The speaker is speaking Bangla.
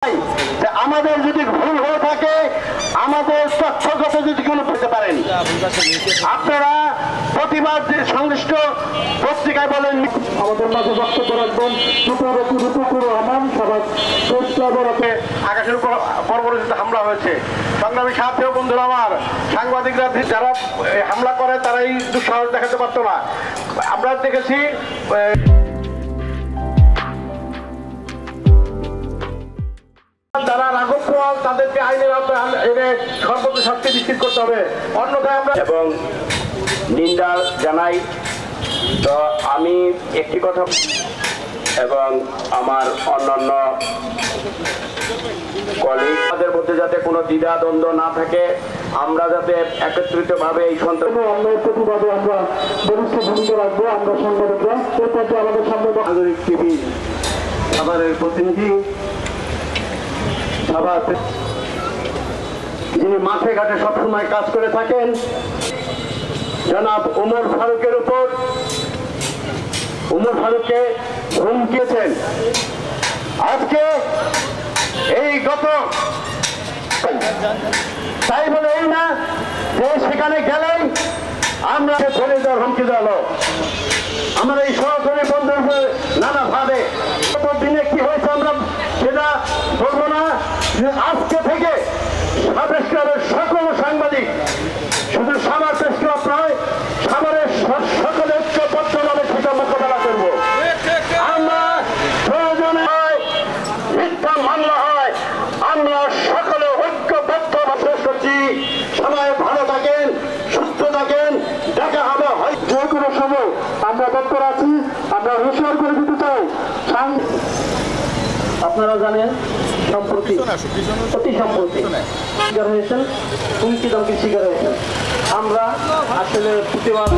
যে আমাদের যদি ভুল হয়ে থাকে, আমাদের তথ্যগত যদি কোনো পেতে পারেন, আপনারা প্রতিবাদ সংশ্লিষ্ট পত্রিকায় বলেন। আমাদের মাঝে বক্তব্য রাখবেন রুকুর রহমান সভায় আকাশের উপর পরবর্তীতে হামলা হয়েছে। সংগ্রামী সাথী ও বন্ধুরা আমার, সাংবাদিকরা যারা হামলা করে তারাই দুঃসাহস দেখাতে পারতো না। আমরা দেখেছি যারা রাঘব পোয়াল, তাদেরকে আইনের আওতায় এনে সর্বোচ্চ শাস্তি নিশ্চিত করতে হবে, অন্যথায় আমরা এবং নিন্দা জানাই। তো আমি একটি কথা এবং আমার অন্যান্য কলিগদের মধ্যে যাতে কোনো দ্বিধা দ্বন্দ্ব না থাকে, আমরা যাতে একত্রিতভাবে এই অন্যায়ের প্রতিবাদে আমরা বলিষ্ঠ ভূমিকা রাখবো। আমরা সাংবাদিকরা এরপর আমাদের সামনে নাগরিক টিভি সাভারের প্রতিনিধি সভাতে যিনি মাঠে ঘাটে সবসময় কাজ করে থাকেন, জনাব উমর ফারুকের উপর ফারুককে হুমকিয়েছেন। আজকে এই গত তাই বলে এই না যে সেখানে গেলেই আমরা চলে যাওয়ার হুমকি দেওয়া। আমার এই সরাসরি বন্ধুর নানা ভাবে দিনে কি হয়েছে আমরা সেটা বলবো না। আজকে থেকে প্রেস ক্লাবের সকল সাংবাদিক, শুধু সাভার প্রেস ক্লাব নয়, সাভারের সকলে ঐক্যবদ্ধভাবে সেটা মোকাবেলা করবো। আমরা প্রয়োজনে হয়, মিথ্যা মামলা হয়, আমরা সকলে ঐক্যবদ্ধভাবে শেষ করছি। সবাই ভালো থাকেন, সুস্থ থাকেন, দেখা হবে হয় যে কোনো সময় আমরা তৎপর আছি। আমরা হুঁশিয়ার করে দিতে চাই, আপনারা জানেন সম্প্রতি অতি সম্প্রতি শিকার হয়েছেন, হুমকি ধমকির শিকার হয়েছেন। আমরা আসলে প্রতিবাদ